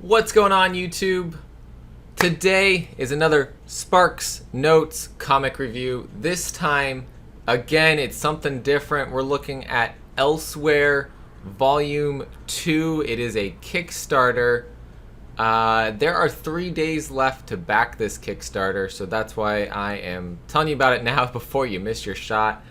What's going on, YouTube? Today is another Sparks Notes comic review. This time, again, it's something different. We're looking at Elsewhere Volume 2. It is a Kickstarter. There are 3 days left to back this Kickstarter, so that's why I am telling you about it now before you miss your shot.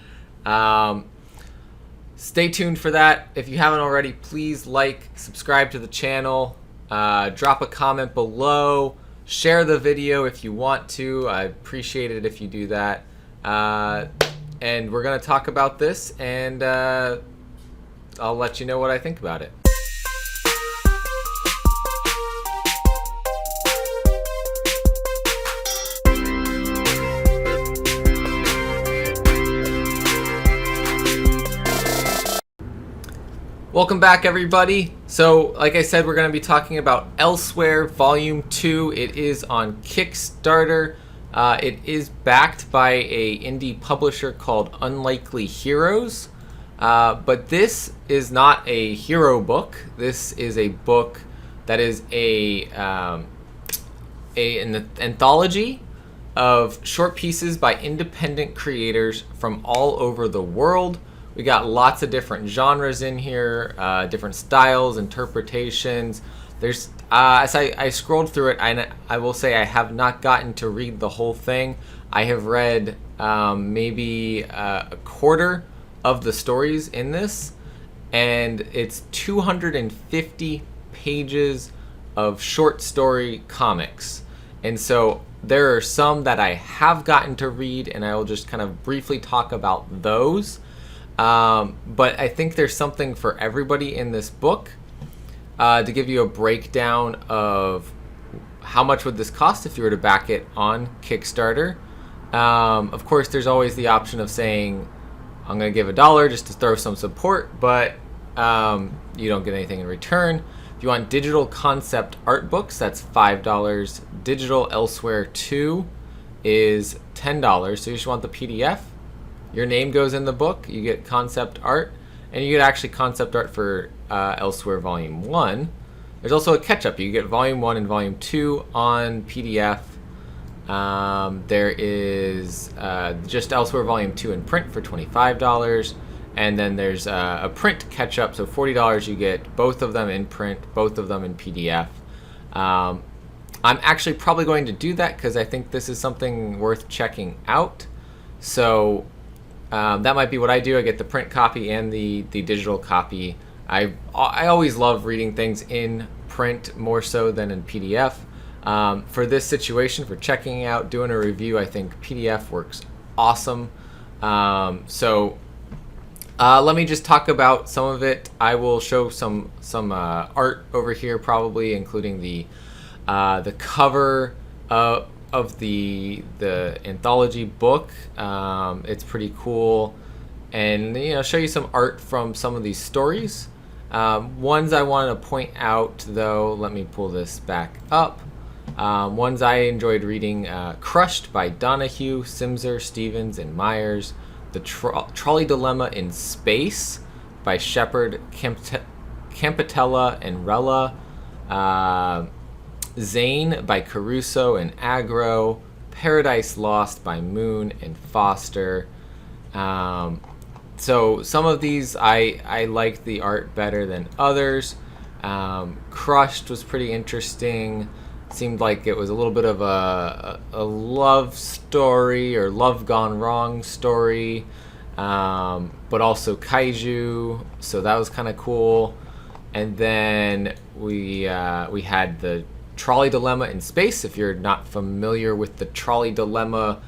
Stay tuned for that. If you haven't already, please like, subscribe to the channel. Drop a comment below, share the video if you want to. I appreciate it if you do that. And we're going to talk about this, and I'll let you know what I think about it. Welcome back, everybody. So, like I said, we're going to be talking about Elsewhere Volume 2. It is on Kickstarter. It is backed by a indie publisher called Unlikely Heroes. But this is not a hero book. This is a book that is an anthology of short pieces by independent creators from all over the world. We got lots of different genres in here, different styles, interpretations. There's as I scrolled through it, I will say I have not gotten to read the whole thing. I have read maybe a quarter of the stories in this, and it's 250 pages of short story comics. And so there are some that I have gotten to read, and I will just kind of briefly talk about those. But I think there's something for everybody in this book. To give you a breakdown of how much would this cost if you were to back it on Kickstarter. Of course, there's always the option of saying, I'm going to give $1 just to throw some support, but you don't get anything in return. If you want digital concept art books, that's $5. Digital Elsewhere 2 is $10. So you just want the PDF. Your name goes in the book, you get concept art, and you get actually concept art for Elsewhere Volume 1. There's also a catch-up. You get Volume 1 and Volume 2 on PDF. There is just Elsewhere Volume 2 in print for $25. And then there's a print catch-up, so $40 you get both of them in print, both of them in PDF. I'm actually probably going to do that because I think this is something worth checking out. So that might be what I do. I get the print copy and the digital copy. I always love reading things in print more so than in PDF. For this situation, for checking out, doing a review, I think PDF works awesome. So let me just talk about some of it. I will show some art over here, probably including the cover of the anthology book. It's pretty cool, and show you some art from some of these stories. Ones I want to point out, though, let me pull this back up. Ones I enjoyed reading: Crushed by Donahue, Simser, Stevens, and Myers. The Trolley Dilemma in Space by Shepard, Campitella, and Rella. Zane by Caruso and Agro. Paradise Lost by Moon and Foster. So some of these I liked the art better than others. Crushed was pretty interesting. Seemed like it was a little bit of a love story or love gone wrong story, but also kaiju, so that was kind of cool. And then we had the Trolley Dilemma in Space. If you're not familiar with the Trolley Dilemma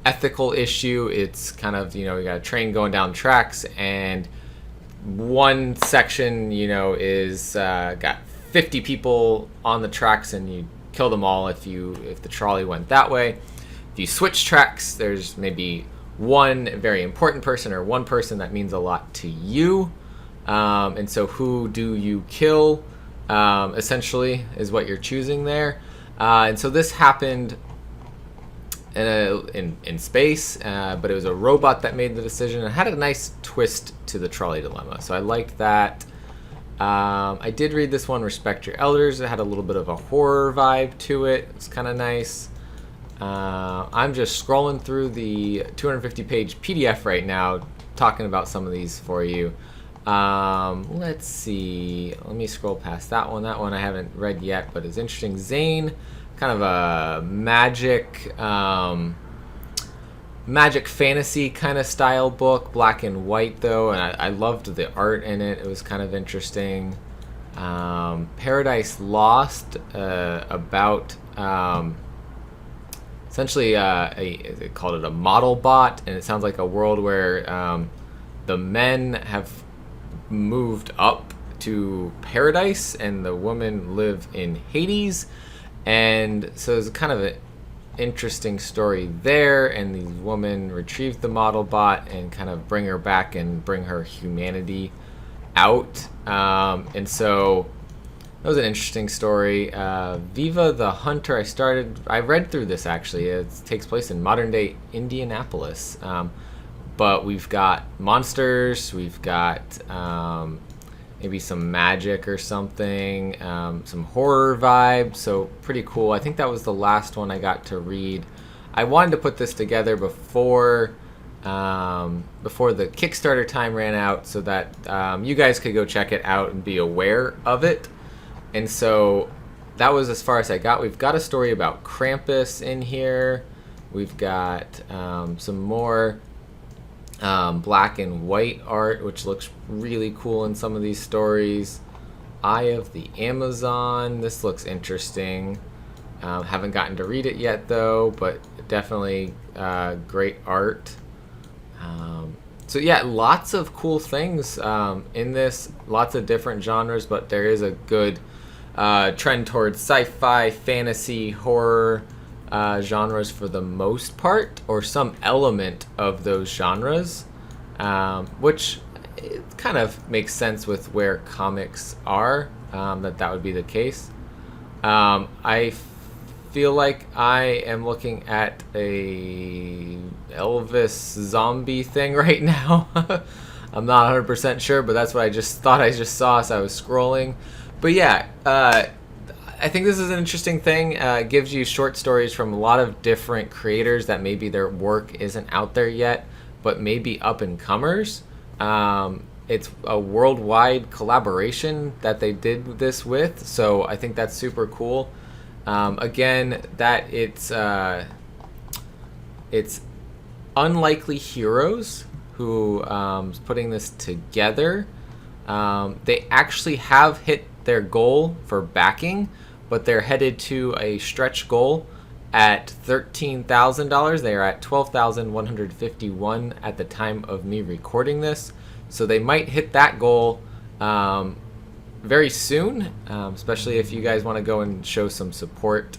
ethical issue, it's kind of, you got a train going down tracks, and one section, is got 50 people on the tracks, and you kill them all if the trolley went that way. If you switch tracks, there's maybe one very important person or one person that means a lot to you. And so who do you kill? Essentially is what you're choosing there. And so this happened in space, but it was a robot that made the decision and had a nice twist to the Trolley Dilemma. So I liked that. I did read this one, Respect Your Elders. It had a little bit of a horror vibe to it. It's kind of nice. I'm just scrolling through the 250-page PDF right now, talking about some of these for you. Let's see. Let me scroll past that one. That one I haven't read yet, but it's interesting. Zane, kind of a magic fantasy kind of style book, black and white though, and I loved the art in it. It was kind of interesting. Paradise Lost, about essentially they called it a model bot, and it sounds like a world where the men have moved up to paradise and the women live in Hades, and so it's kind of an interesting story there, and these women retrieve the model bot and kind of bring her back and bring her humanity out, and so that was an interesting story. Viva the Hunter, I read through this actually. It takes place in modern day Indianapolis, but we've got monsters, we've got maybe some magic or something, some horror vibes, so pretty cool. I think that was the last one I got to read. I wanted to put this together before the Kickstarter time ran out, so that you guys could go check it out and be aware of it. And so that was as far as I got. We've got a story about Krampus in here. We've got some more black and white art, which looks really cool in some of these stories. Eye of the Amazon, this looks interesting. Haven't gotten to read it yet though, but definitely great art. So yeah, lots of cool things in this, lots of different genres, but there is a good trend towards sci-fi, fantasy, horror genres for the most part, or some element of those genres, which it kind of makes sense with where comics are, that would be the case. I feel like I am looking at a Elvis zombie thing right now. I'm not 100% sure, but that's what I just thought I just saw as I was scrolling. But yeah, I think this is an interesting thing. It gives you short stories from a lot of different creators that maybe their work isn't out there yet, but maybe up-and-comers. It's a worldwide collaboration that they did this with, so I think that's super cool. Again, that it's Unlikely Heroes who is putting this together. They actually have hit their goal for backing, but they're headed to a stretch goal at $13,000. They are at $12,151 at the time of me recording this, so they might hit that goal very soon, especially if you guys want to go and show some support.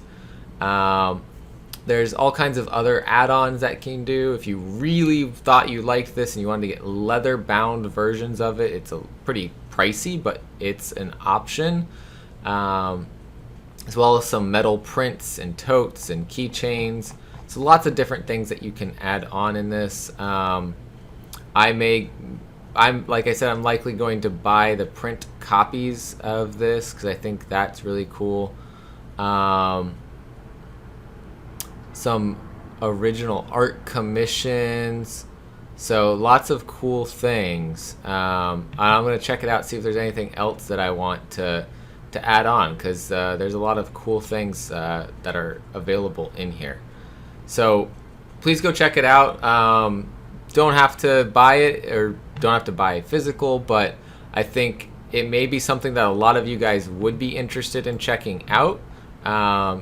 There's all kinds of other add-ons that you can do. If you really thought you liked this and you wanted to get leather-bound versions of it, it's a pretty pricey, but it's an option. As well as some metal prints and totes and keychains. So lots of different things that you can add on in this. I'm like I said, I'm likely going to buy the print copies of this because I think that's really cool. Some original art commissions. So lots of cool things. I'm going to check it out, see if there's anything else that I want to add on, because there's a lot of cool things that are available in here. So please go check it out. Don't have to buy it, or don't have to buy physical, but I think it may be something that a lot of you guys would be interested in checking out,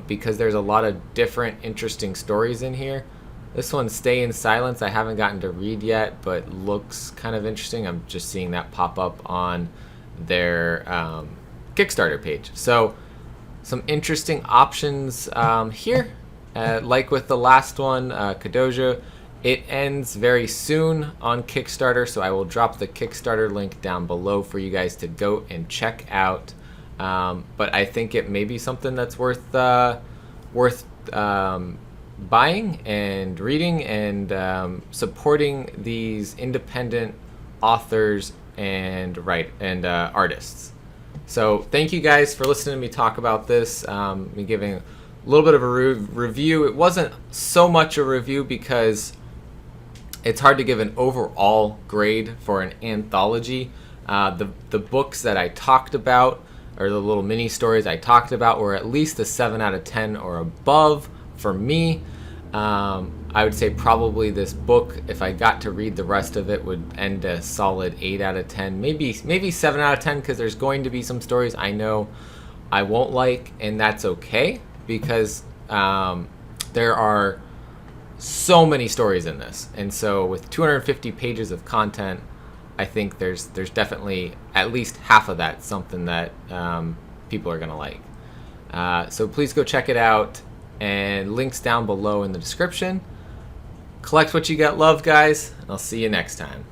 because there's a lot of different interesting stories in here. This one, Stay in Silence, I haven't gotten to read yet, but looks kind of interesting. I'm just seeing that pop up on their Kickstarter page. So some interesting options here. Like with the last one, Kadoja, it ends very soon on Kickstarter, so I will drop the Kickstarter link down below for you guys to go and check out. But I think it may be something that's worth buying and reading and supporting these independent authors and artists. So thank you guys for listening to me talk about this. Me giving a little bit of a review. It wasn't so much a review because it's hard to give an overall grade for an anthology. The books that I talked about, or the little mini stories I talked about, were at least a 7 out of 10 or above for me. I would say probably this book, if I got to read the rest of it, would end a solid 8 out of 10, maybe 7 out of 10, because there's going to be some stories I know I won't like, and that's okay, because there are so many stories in this, and so with 250 pages of content, I think there's definitely at least half of that something that people are gonna like. So please go check it out, and links down below in the description. Collect what you got, love, guys, and I'll see you next time.